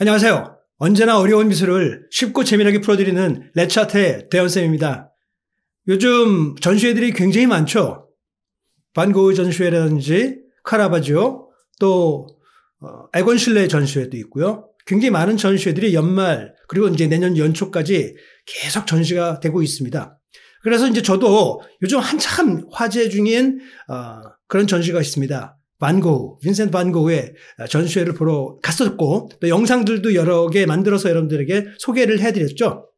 안녕하세요. 언제나 어려운 미술을 쉽고 재미나게 풀어드리는 레차트의 대현쌤입니다. 요즘 전시회들이 굉장히 많죠. 반 고흐 전시회라든지 카라바지오, 또 에곤 실레 전시회도 있고요. 굉장히 많은 전시회들이 연말 그리고 이제 내년 연초까지 계속 전시가 되고 있습니다. 그래서 이제 저도 요즘 한참 화제 중인 그런 전시가 있습니다. 반 고흐, 빈센트 반 고흐의 전시회를 보러 갔었고 또 영상들도 여러 개 만들어서 여러분들에게 소개를 해드렸죠.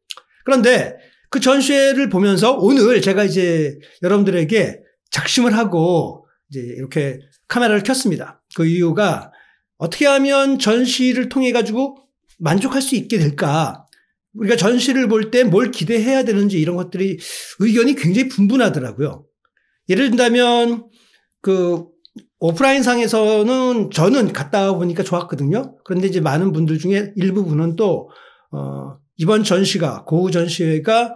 그런데 그 전시회를 보면서 오늘 제가 이제 여러분들에게 작심을 하고 이제 이렇게 카메라를 켰습니다. 그 이유가 어떻게 하면 전시를 통해 가지고 만족할 수 있게 될까? 우리가 전시를 볼 때 뭘 기대해야 되는지 이런 것들이 의견이 굉장히 분분하더라고요. 예를 든다면 그 오프라인 상에서는 저는 갔다 보니까 좋았거든요. 그런데 이제 많은 분들 중에 일부분은 또 이번 전시가 고흐 전시회가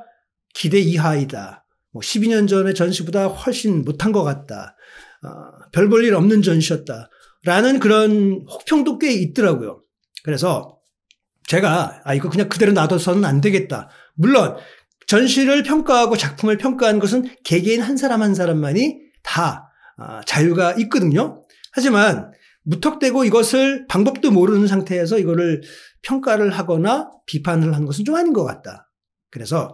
기대 이하이다. 12년 전의 전시보다 훨씬 못한 것 같다. 별 볼 일 없는 전시였다. 라는 그런 혹평도 꽤 있더라고요. 그래서 제가 이거 그냥 그대로 놔둬서는 안 되겠다. 물론 전시를 평가하고 작품을 평가하는 것은 개개인 한 사람 한 사람만이 다 자유가 있거든요. 하지만 무턱대고 이것을 방법도 모르는 상태에서 이거를 평가를 하거나 비판을 하는 것은 좀 아닌 것 같다. 그래서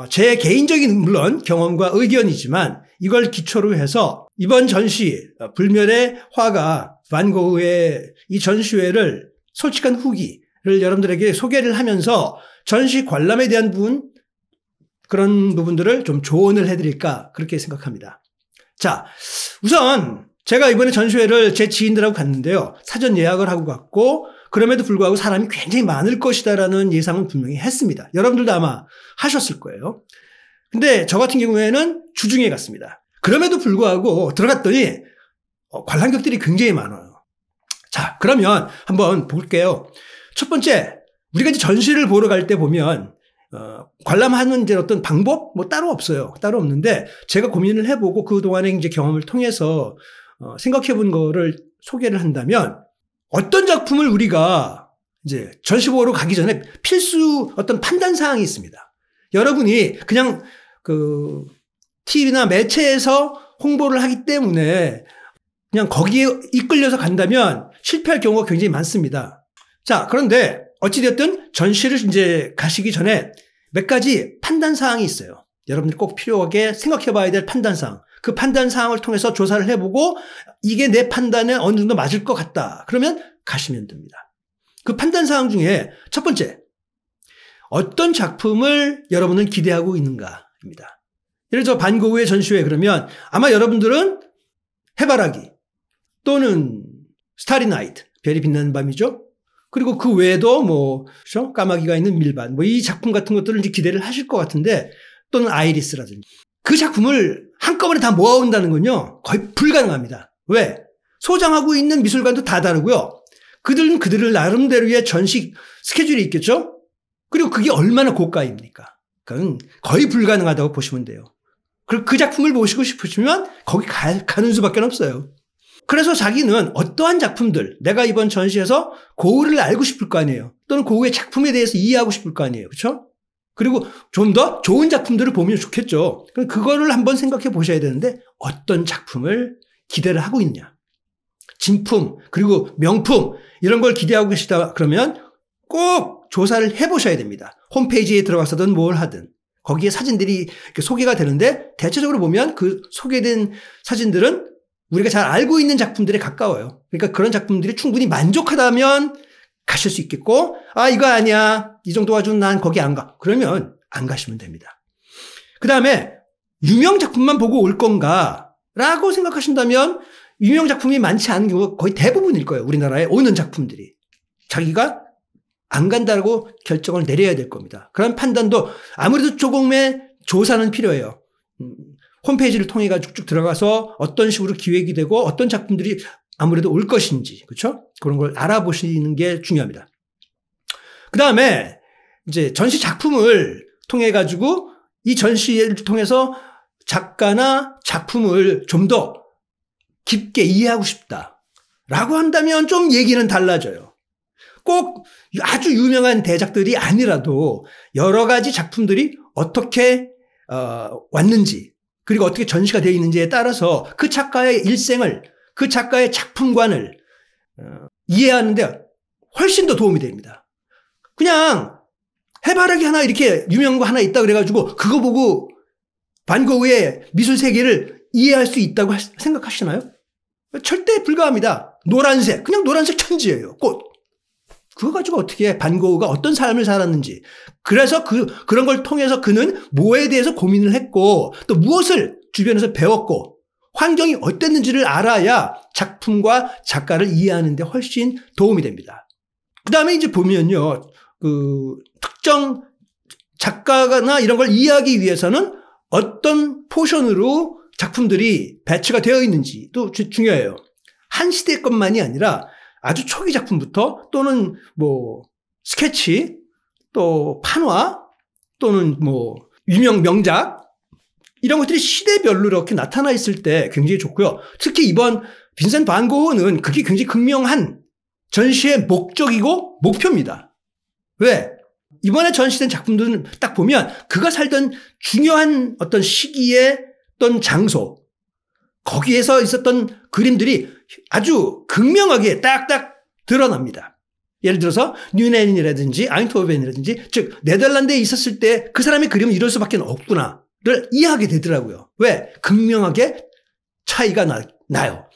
제 개인적인 물론 경험과 의견이지만 이걸 기초로 해서 이번 전시 불멸의 화가 반 고흐의 이 전시회를 솔직한 후기를 여러분들에게 소개를 하면서 전시 관람에 대한 부분 그런 부분들을 좀 조언을 해드릴까 그렇게 생각합니다. 자, 우선 제가 이번에 전시회를 제 지인들하고 갔는데요. 사전 예약을 하고 갔고 그럼에도 불구하고 사람이 굉장히 많을 것이다라는 예상은 분명히 했습니다. 여러분들도 아마 하셨을 거예요. 근데 저 같은 경우에는 주중에 갔습니다. 그럼에도 불구하고 들어갔더니 관람객들이 굉장히 많아요. 자, 그러면 한번 볼게요. 첫 번째, 우리가 이제 전시를 보러 갈 때 보면 관람하는 이제 어떤 방법? 뭐 따로 없어요. 따로 없는데 제가 고민을 해보고 그동안의 이제 경험을 통해서 생각해 본 거를 소개를 한다면 어떤 작품을 우리가 이제 전시 보러 가기 전에 필수 어떤 판단 사항이 있습니다. 여러분이 그냥 그 TV나 매체에서 홍보를 하기 때문에 그냥 거기에 이끌려서 간다면 실패할 경우가 굉장히 많습니다. 자, 그런데 어찌됐든 전시를 이제 가시기 전에 몇 가지 판단 사항이 있어요. 여러분들이 꼭 필요하게 생각해 봐야 될 판단 사항. 그 판단 사항을 통해서 조사를 해보고 이게 내 판단에 어느 정도 맞을 것 같다. 그러면 가시면 됩니다. 그 판단 사항 중에 첫 번째, 어떤 작품을 여러분은 기대하고 있는가입니다. 예를 들어 반 고흐의 전시회 그러면 아마 여러분들은 해바라기 또는 스타리 나이트, 별이 빛나는 밤이죠. 그리고 그 외에도 뭐 까마귀가 있는 밀반, 뭐 이 작품 같은 것들을 이제 기대를 하실 것 같은데 또는 아이리스라든지 그 작품을 한꺼번에 다 모아온다는 건요 거의 불가능합니다. 왜? 소장하고 있는 미술관도 다 다르고요. 그들은 그들을 나름대로의 전시 스케줄이 있겠죠. 그리고 그게 얼마나 고가입니까? 그건 거의 불가능하다고 보시면 돼요. 그리고 그 작품을 보시고 싶으시면 거기 가는 수밖에 없어요. 그래서 자기는 어떠한 작품들, 내가 이번 전시에서 고흐를 알고 싶을 거 아니에요. 또는 고흐의 작품에 대해서 이해하고 싶을 거 아니에요. 그렇죠? 그리고 좀 더 좋은 작품들을 보면 좋겠죠. 그럼 그거를 한번 생각해 보셔야 되는데 어떤 작품을 기대를 하고 있냐. 진품, 그리고 명품 이런 걸 기대하고 계시다 그러면 꼭 조사를 해보셔야 됩니다. 홈페이지에 들어가서든 뭘 하든. 거기에 사진들이 이렇게 소개가 되는데 대체적으로 보면 그 소개된 사진들은 우리가 잘 알고 있는 작품들에 가까워요. 그러니까 그런 작품들이 충분히 만족하다면 가실 수 있겠고 이거 아니야. 이 정도 가지고는 난 거기 안 가. 그러면 안 가시면 됩니다. 그다음에 유명 작품만 보고 올 건가 라고 생각하신다면 유명 작품이 많지 않은 경우가 거의 대부분일 거예요. 우리나라에 오는 작품들이. 자기가 안 간다고 결정을 내려야 될 겁니다. 그런 판단도 아무래도 조금의 조사는 필요해요. 홈페이지를 통해 가지고 쭉 들어가서 어떤 식으로 기획이 되고 어떤 작품들이 아무래도 올 것인지, 그렇죠? 그런 걸 알아보시는 게 중요합니다. 그 다음에 이제 전시 작품을 통해 가지고 이 전시를 통해서 작가나 작품을 좀 더 깊게 이해하고 싶다라고 한다면 좀 얘기는 달라져요. 꼭 아주 유명한 대작들이 아니라도 여러 가지 작품들이 어떻게 왔는지 그리고 어떻게 전시가 되어 있는지에 따라서 그 작가의 일생을 그 작가의 작품관을 이해하는 데 훨씬 더 도움이 됩니다. 그냥 해바라기 하나 이렇게 유명한 거 하나 있다 그래가지고 그거 보고 반 고흐의 미술 세계를 이해할 수 있다고 생각하시나요? 절대 불가합니다. 노란색, 그냥 노란색 천지예요. 꽃. 그거 가지고 어떻게 반 고흐가 어떤 삶을 살았는지. 그래서 그런 걸 통해서 그는 뭐에 대해서 고민을 했고 또 무엇을 주변에서 배웠고 환경이 어땠는지를 알아야 작품과 작가를 이해하는 데 훨씬 도움이 됩니다. 그 다음에 이제 보면요. 특정 작가나 이런 걸 이해하기 위해서는 어떤 포션으로 작품들이 배치가 되어 있는지도 중요해요. 한 시대 것만이 아니라 아주 초기 작품부터 또는 스케치 또 판화 또는 유명 명작 이런 것들이 시대별로 이렇게 나타나 있을 때 굉장히 좋고요. 특히 이번 빈센트 반 고흐는 그게 굉장히 극명한 전시의 목적이고 목표입니다. 왜? 이번에 전시된 작품들은 딱 보면 그가 살던 중요한 어떤 시기의 어떤 장소 거기에서 있었던 그림들이 아주 극명하게 딱딱 드러납니다. 예를 들어서 뉴넨이라든지 아인트호벤이라든지 즉 네덜란드에 있었을 때 그 사람의 그림은 이럴 수밖에 없구나를 이해하게 되더라고요. 왜? 극명하게 차이가 나요.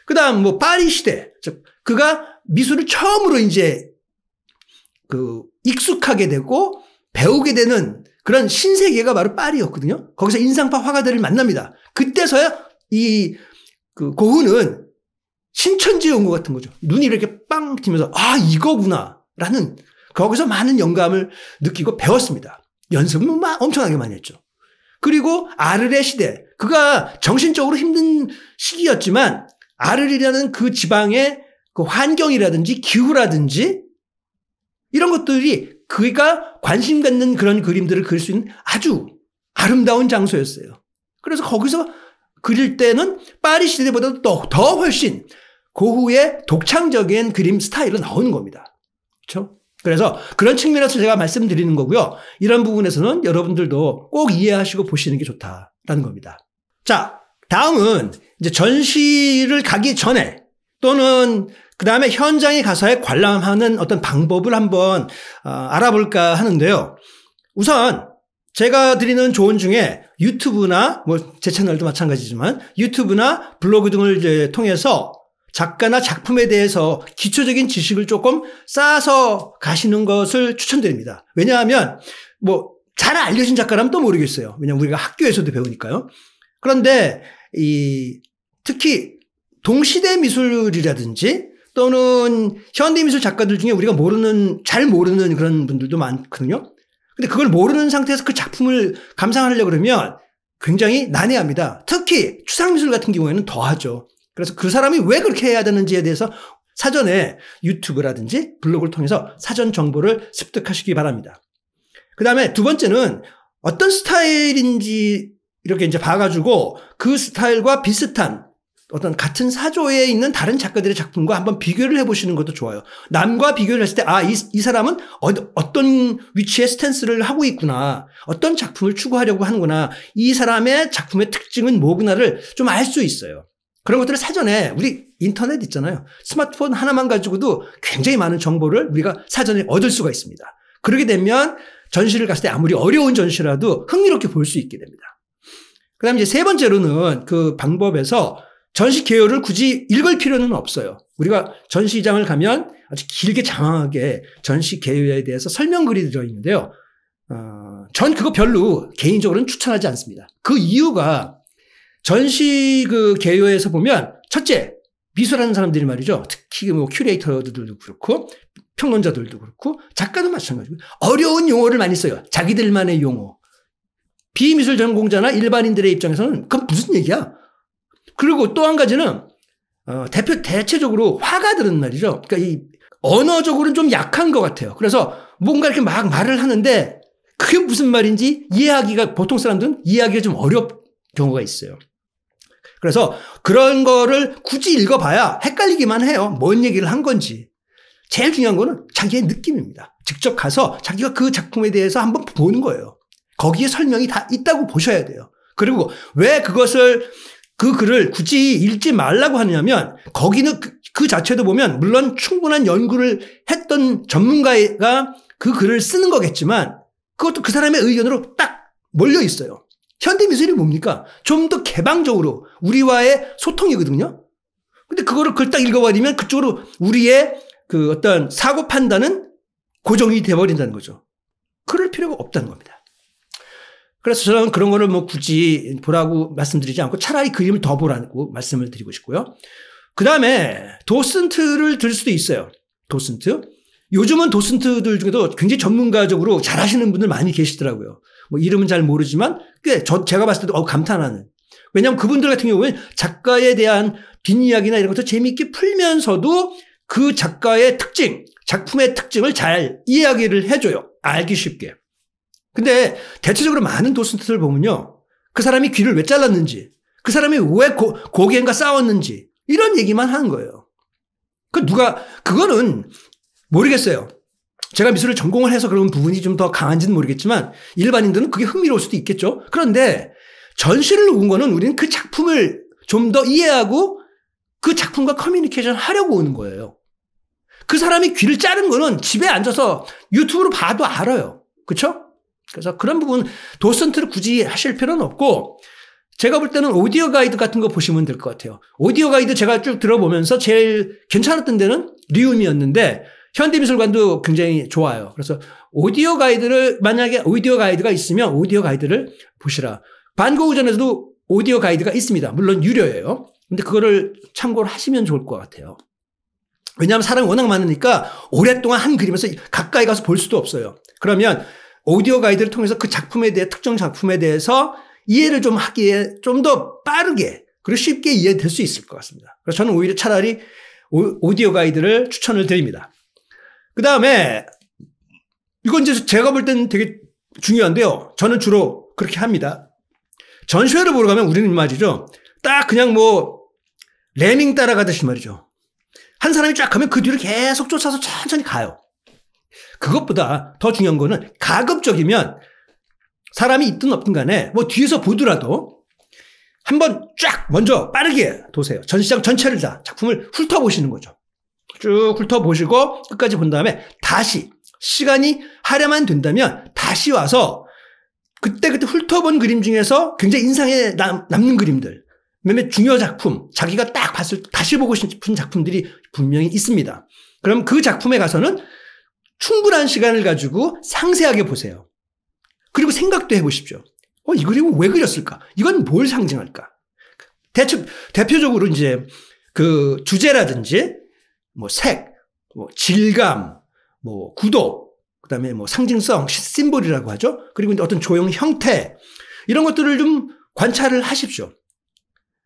그 다음 파리 시대 즉 그가 미술을 처음으로 이제 익숙하게 되고 배우게 되는 그런 신세계가 바로 파리였거든요. 거기서 인상파 화가들을 만납니다. 그때서야 고흐는 신천지에 온 것 같은 거죠. 눈이 이렇게 빵 튀면서 이거구나 라는 거기서 많은 영감을 느끼고 배웠습니다. 연습은 엄청나게 많이 했죠. 그리고 아르레 시대 그가 정신적으로 힘든 시기였지만 아르리라는 그 지방의 그 환경이라든지 기후라든지 이런 것들이 그가 관심 갖는 그런 그림들을 그릴 수 있는 아주 아름다운 장소였어요. 그래서 거기서 그릴 때는 파리 시대보다 더 훨씬 고흐의 독창적인 그림 스타일로 나오는 겁니다. 그렇죠? 그래서 그런 측면에서 제가 말씀드리는 거고요. 이런 부분에서는 여러분들도 꼭 이해하시고 보시는 게 좋다라는 겁니다. 자, 다음은 이제 전시를 가기 전에 또는 그 다음에 현장에 가서의 관람하는 어떤 방법을 한번 알아볼까 하는데요. 우선 제가 드리는 조언 중에 유튜브나 제 채널도 마찬가지지만 유튜브나 블로그 등을 이제 통해서 작가나 작품에 대해서 기초적인 지식을 조금 쌓아서 가시는 것을 추천드립니다. 왜냐하면 잘 알려진 작가라면 또 모르겠어요. 왜냐하면 우리가 학교에서도 배우니까요. 그런데 특히 동시대 미술이라든지 또는 현대미술 작가들 중에 우리가 잘 모르는 그런 분들도 많거든요. 근데 그걸 모르는 상태에서 그 작품을 감상하려고 그러면 굉장히 난해합니다. 특히 추상미술 같은 경우에는 더하죠. 그래서 그 사람이 왜 그렇게 해야 되는지에 대해서 사전에 유튜브라든지 블로그를 통해서 사전 정보를 습득하시기 바랍니다. 그 다음에 두 번째는 어떤 스타일인지 이렇게 이제 봐가지고 그 스타일과 비슷한 어떤 같은 사조에 있는 다른 작가들의 작품과 한번 비교를 해보시는 것도 좋아요. 남과 비교를 했을 때 이 사람은 어떤 위치에 스탠스를 하고 있구나. 어떤 작품을 추구하려고 하는구나. 이 사람의 작품의 특징은 뭐구나를 좀 알 수 있어요. 그런 것들을 사전에 우리 인터넷 있잖아요. 스마트폰 하나만 가지고도 굉장히 많은 정보를 우리가 사전에 얻을 수가 있습니다. 그러게 되면 전시를 갔을 때 아무리 어려운 전시라도 흥미롭게 볼 수 있게 됩니다. 그 다음에 이제 세 번째로는 그 방법에서 전시 개요를 굳이 읽을 필요는 없어요. 우리가 전시장을 가면 아주 길게 장황하게 전시 개요에 대해서 설명글이 들어있는데요. 전 그거 별로 개인적으로는 추천하지 않습니다. 그 이유가 전시 그 개요에서 보면 첫째, 미술하는 사람들이 말이죠. 특히 큐레이터들도 그렇고 평론자들도 그렇고 작가도 마찬가지고 어려운 용어를 많이 써요. 자기들만의 용어. 비미술 전공자나 일반인들의 입장에서는 그건 무슨 얘기야? 그리고 또 한 가지는 대체적으로 화가들은 말이죠. 그러니까 이 언어적으로는 좀 약한 것 같아요. 그래서 뭔가 이렇게 막 말을 하는데 그게 무슨 말인지 이해하기가 보통 사람들은 이해하기가 좀 어려운 경우가 있어요. 그래서 그런 거를 굳이 읽어봐야 헷갈리기만 해요. 뭔 얘기를 한 건지. 제일 중요한 거는 자기의 느낌입니다. 직접 가서 자기가 그 작품에 대해서 한번 보는 거예요. 거기에 설명이 다 있다고 보셔야 돼요. 그리고 왜 그 글을 굳이 읽지 말라고 하냐면 거기는 그 자체도 보면 물론 충분한 연구를 했던 전문가가 그 글을 쓰는 거겠지만 그것도 그 사람의 의견으로 딱 몰려 있어요. 현대미술이 뭡니까? 좀 더 개방적으로 우리와의 소통이거든요. 근데 그거를 글 딱 읽어버리면 그쪽으로 우리의 그 어떤 사고 판단은 고정이 돼버린다는 거죠. 그럴 필요가 없다는 겁니다. 그래서 저는 그런 거를 뭐 굳이 보라고 말씀드리지 않고 차라리 그림을 더 보라고 말씀을 드리고 싶고요. 그 다음에 도슨트를 들 수도 있어요. 도슨트. 요즘은 도슨트들 중에도 굉장히 전문가적으로 잘하시는 분들 많이 계시더라고요. 뭐 이름은 잘 모르지만 꽤 제가 봤을 때도 감탄하는. 왜냐하면 그분들 같은 경우에는 작가에 대한 뒷이야기나 이런 것도 재미있게 풀면서도 그 작가의 특징, 작품의 특징을 잘 이야기를 해줘요. 알기 쉽게. 근데 대체적으로 많은 도슨트를 보면요. 그 사람이 귀를 왜 잘랐는지, 그 사람이 왜 고갱과 싸웠는지 이런 얘기만 하는 거예요. 그거는 모르겠어요. 제가 미술을 전공을 해서 그런 부분이 좀 더 강한지는 모르겠지만 일반인들은 그게 흥미로울 수도 있겠죠. 그런데 전시를 온 거는 우리는 그 작품을 좀 더 이해하고 그 작품과 커뮤니케이션 하려고 오는 거예요. 그 사람이 귀를 자른 거는 집에 앉아서 유튜브로 봐도 알아요. 그렇죠? 그래서 그런 부분 도슨트를 굳이 하실 필요는 없고 제가 볼 때는 오디오 가이드 같은 거 보시면 될 것 같아요. 오디오 가이드 제가 쭉 들어보면서 제일 괜찮았던 데는 리움이었는데 현대미술관도 굉장히 좋아요. 그래서 오디오 가이드를 만약에 오디오 가이드가 있으면 오디오 가이드를 보시라. 반고우전에서도 오디오 가이드가 있습니다. 물론 유료예요. 근데 그거를 참고를 하시면 좋을 것 같아요. 왜냐하면 사람이 워낙 많으니까 오랫동안 한 그림에서 가까이 가서 볼 수도 없어요. 그러면 오디오 가이드를 통해서 그 작품에 대해 특정 작품에 대해서 이해를 좀 하기에 좀 더 빠르게 그리고 쉽게 이해될 수 있을 것 같습니다. 그래서 저는 오히려 차라리 오디오 가이드를 추천을 드립니다. 그 다음에 이건 이제 제가 볼 때는 되게 중요한데요. 저는 주로 그렇게 합니다. 전시회를 보러 가면 우리는 말이죠. 딱 그냥 뭐 레밍 따라가듯이 말이죠. 한 사람이 쫙 가면 그 뒤를 계속 쫓아서 천천히 가요. 그것보다 더 중요한 거는 가급적이면 사람이 있든 없든 간에 뭐 뒤에서 보더라도 한번 쫙 먼저 빠르게 도세요. 전시장 전체를 다 작품을 훑어보시는 거죠. 쭉 훑어보시고 끝까지 본 다음에 다시 시간이 하려만 된다면 다시 와서 그때 훑어본 그림 중에서 굉장히 인상에 남는 그림들 몇몇 중요 작품 자기가 딱 봤을 때 다시 보고 싶은 작품들이 분명히 있습니다. 그럼 그 작품에 가서는 충분한 시간을 가지고 상세하게 보세요. 그리고 생각도 해보십시오. 이 그림은 왜 그렸을까? 이건 뭘 상징할까? 대표적으로 이제 그 주제라든지 뭐 색, 뭐 질감, 뭐 구도, 그 다음에 뭐 상징성, 심볼이라고 하죠. 그리고 이제 어떤 조형 형태 이런 것들을 좀 관찰을 하십시오.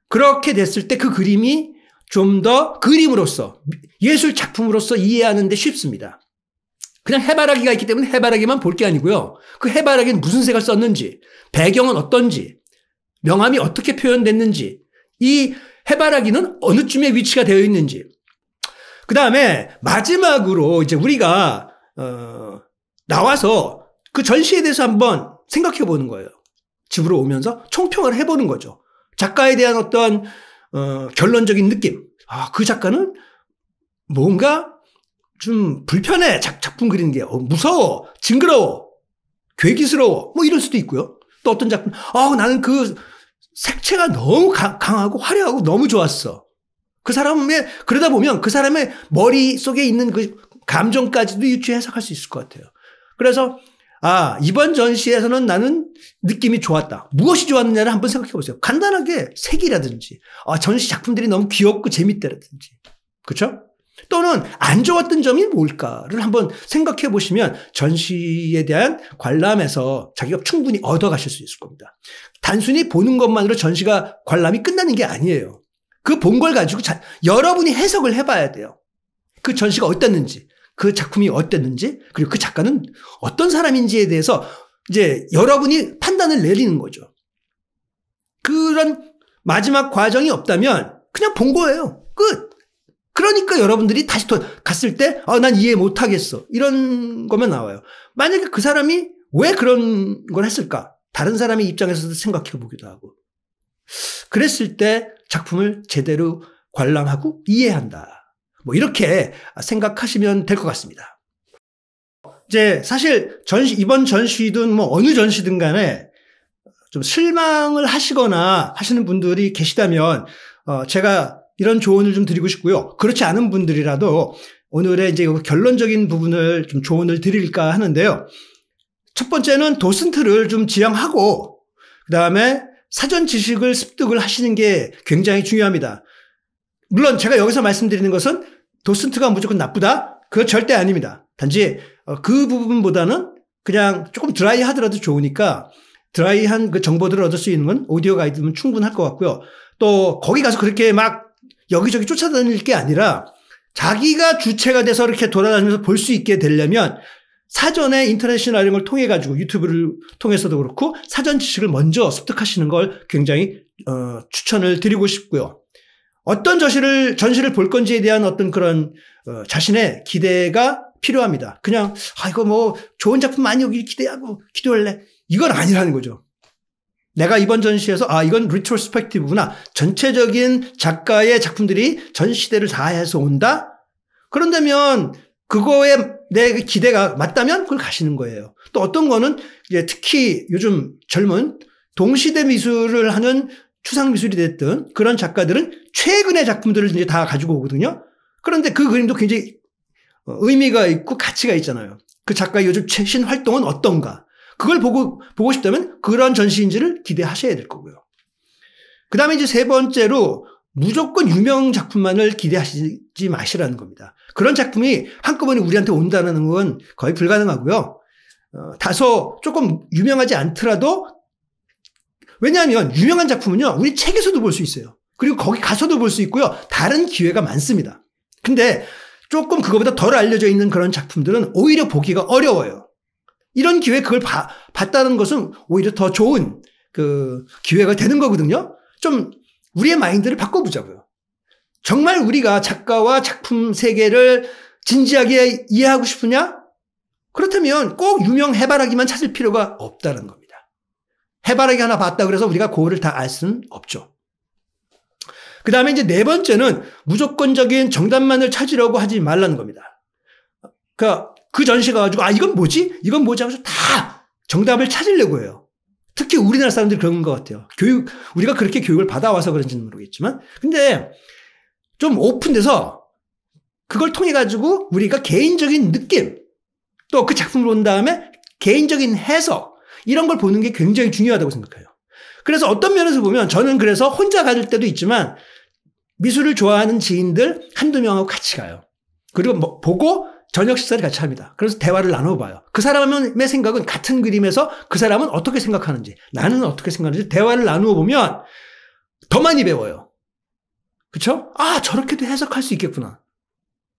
그렇게 됐을 때 그 그림이 좀 더 그림으로서 예술 작품으로서 이해하는 데 쉽습니다. 그냥 해바라기가 있기 때문에 해바라기만 볼 게 아니고요. 그 해바라기는 무슨 색을 썼는지, 배경은 어떤지, 명암이 어떻게 표현됐는지, 이 해바라기는 어느 쯤에 위치가 되어 있는지. 그 다음에 마지막으로 이제 우리가 나와서 그 전시에 대해서 한번 생각해 보는 거예요. 집으로 오면서 총평을 해보는 거죠. 작가에 대한 어떤 결론적인 느낌. 그 작가는 뭔가 좀 불편해. 작품 그리는 게 무서워, 징그러워, 괴기스러워 뭐 이럴 수도 있고요. 또 어떤 작품 나는 그 색채가 너무 강하고 화려하고 너무 좋았어. 그러다 보면 그 사람의 머릿속에 있는 그 감정까지도 유추 해석할 수 있을 것 같아요. 그래서 이번 전시에서는 나는 느낌이 좋았다. 무엇이 좋았느냐를 한번 생각해 보세요. 간단하게 색이라든지 전시 작품들이 너무 귀엽고 재밌다라든지 그렇죠? 또는 안 좋았던 점이 뭘까를 한번 생각해 보시면 전시에 대한 관람에서 자기가 충분히 얻어가실 수 있을 겁니다. 단순히 보는 것만으로 전시가 관람이 끝나는 게 아니에요. 그 본 걸 가지고 여러분이 해석을 해봐야 돼요. 그 전시가 어땠는지, 그 작품이 어땠는지, 그리고 그 작가는 어떤 사람인지에 대해서 이제 여러분이 판단을 내리는 거죠. 그런 마지막 과정이 없다면 그냥 본 거예요. 끝. 그러니까 여러분들이 다시 갔을 때 난 이해 못하겠어. 이런 거면 나와요. 만약에 그 사람이 왜 그런 걸 했을까? 다른 사람의 입장에서도 생각해 보기도 하고. 그랬을 때 작품을 제대로 관람하고 이해한다. 뭐 이렇게 생각하시면 될 것 같습니다. 이제 사실 이번 전시든 뭐 어느 전시든 간에 좀 실망을 하시거나 하시는 분들이 계시다면 제가 이런 조언을 좀 드리고 싶고요. 그렇지 않은 분들이라도 오늘의 이제 결론적인 부분을 좀 조언을 드릴까 하는데요. 첫 번째는 도슨트를 좀 지향하고 그다음에 사전 지식을 습득을 하시는 게 굉장히 중요합니다. 물론 제가 여기서 말씀드리는 것은 도슨트가 무조건 나쁘다? 그거 절대 아닙니다. 단지 그 부분보다는 그냥 조금 드라이하더라도 좋으니까 드라이한 그 정보들을 얻을 수 있는 건 오디오 가이드면 충분할 것 같고요. 또 거기 가서 그렇게 막 여기저기 쫓아다닐 게 아니라 자기가 주체가 돼서 이렇게 돌아다니면서 볼 수 있게 되려면 사전에 인터넷이나 이런 걸 통해 가지고 유튜브를 통해서도 그렇고 사전 지식을 먼저 습득하시는 걸 굉장히 추천을 드리고 싶고요. 어떤 전시를 볼 건지에 대한 어떤 그런 자신의 기대가 필요합니다. 그냥 이거 뭐 좋은 작품 많이 오길 기대하고 기도할래. 이건 아니라는 거죠. 내가 이번 전시에서 이건 리트로스펙티브구나. 전체적인 작가의 작품들이 전 시대를 다 해서 온다? 그런다면 그거에 내 기대가 맞다면 그걸 가시는 거예요. 또 어떤 거는 이제 특히 요즘 젊은 동시대 미술을 하는 추상 미술이 됐든 그런 작가들은 최근의 작품들을 이제 다 가지고 오거든요. 그런데 그 그림도 굉장히 의미가 있고 가치가 있잖아요. 그 작가의 요즘 최신 활동은 어떤가? 그걸 보고 싶다면 그런 전시인지를 기대하셔야 될 거고요. 그 다음에 이제 세 번째로 무조건 유명 작품만을 기대하시지 마시라는 겁니다. 그런 작품이 한꺼번에 우리한테 온다는 건 거의 불가능하고요. 다소 조금 유명하지 않더라도 왜냐하면 유명한 작품은요, 우리 책에서도 볼 수 있어요. 그리고 거기 가서도 볼 수 있고요. 다른 기회가 많습니다. 근데 조금 그거보다 덜 알려져 있는 그런 작품들은 오히려 보기가 어려워요. 이런 기회에 그걸 봤다는 것은 오히려 더 좋은 그 기회가 되는 거거든요. 좀 우리의 마인드를 바꿔보자고요. 정말 우리가 작가와 작품 세계를 진지하게 이해하고 싶으냐? 그렇다면 꼭 유명 해바라기만 찾을 필요가 없다는 겁니다. 해바라기 하나 봤다 그래서 우리가 그거를 다 알 수는 없죠. 그 다음에 이제 네 번째는 무조건적인 정답만을 찾으려고 하지 말라는 겁니다. 그 전시가 가지고 이건 뭐지? 이건 뭐지? 하면서 다 정답을 찾으려고 해요. 특히 우리나라 사람들이 그런 것 같아요. 우리가 그렇게 교육을 받아와서 그런지는 모르겠지만. 근데 좀 오픈돼서 그걸 통해 가지고 우리가 개인적인 느낌, 또 그 작품을 본 다음에 개인적인 해석, 이런 걸 보는 게 굉장히 중요하다고 생각해요. 그래서 어떤 면에서 보면 저는 그래서 혼자 갈 때도 있지만 미술을 좋아하는 지인들 한두 명하고 같이 가요. 그리고 보고 저녁 식사를 같이 합니다. 그래서 대화를 나눠봐요. 그 사람의 생각은 같은 그림에서 그 사람은 어떻게 생각하는지, 나는 어떻게 생각하는지 대화를 나누어 보면 더 많이 배워요. 그렇죠? 저렇게도 해석할 수 있겠구나.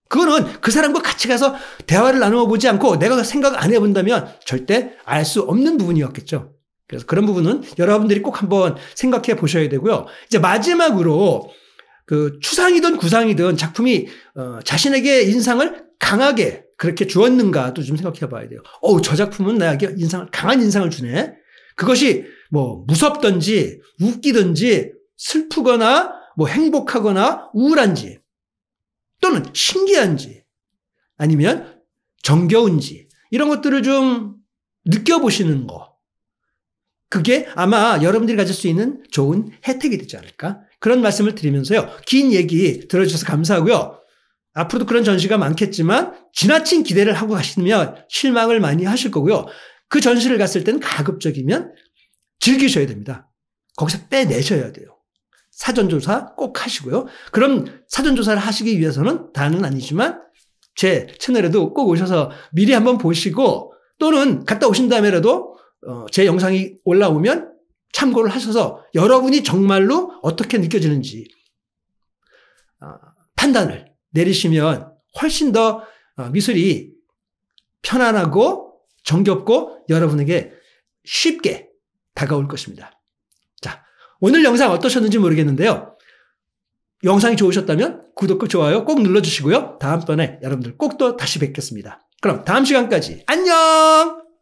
그거는 그 사람과 같이 가서 대화를 나누어 보지 않고 내가 생각 안 해본다면 절대 알 수 없는 부분이었겠죠. 그래서 그런 부분은 여러분들이 꼭 한번 생각해 보셔야 되고요. 이제 마지막으로 그 추상이든 구상이든 작품이 자신에게 인상을 강하게 그렇게 주었는가도 좀 생각해 봐야 돼요. 저 작품은 나에게 강한 인상을 주네. 그것이 뭐 무섭든지 웃기든지 슬프거나 뭐 행복하거나 우울한지 또는 신기한지 아니면 정겨운지 이런 것들을 좀 느껴보시는 거. 그게 아마 여러분들이 가질 수 있는 좋은 혜택이 되지 않을까? 그런 말씀을 드리면서요. 긴 얘기 들어주셔서 감사하고요. 앞으로도 그런 전시가 많겠지만 지나친 기대를 하고 가시면 실망을 많이 하실 거고요. 그 전시를 갔을 때는 가급적이면 즐기셔야 됩니다. 거기서 빼내셔야 돼요. 사전조사 꼭 하시고요. 그럼 사전조사를 하시기 위해서는 다는 아니지만 제 채널에도 꼭 오셔서 미리 한번 보시고 또는 갔다 오신 다음에라도 제 영상이 올라오면 참고를 하셔서 여러분이 정말로 어떻게 느껴지는지 판단을 내리시면 훨씬 더 미술이 편안하고 정겹고 여러분에게 쉽게 다가올 것입니다. 자, 오늘 영상 어떠셨는지 모르겠는데요. 영상이 좋으셨다면 구독과 좋아요 꼭 눌러주시고요. 다음번에 여러분들 꼭 또 다시 뵙겠습니다. 그럼 다음 시간까지 안녕!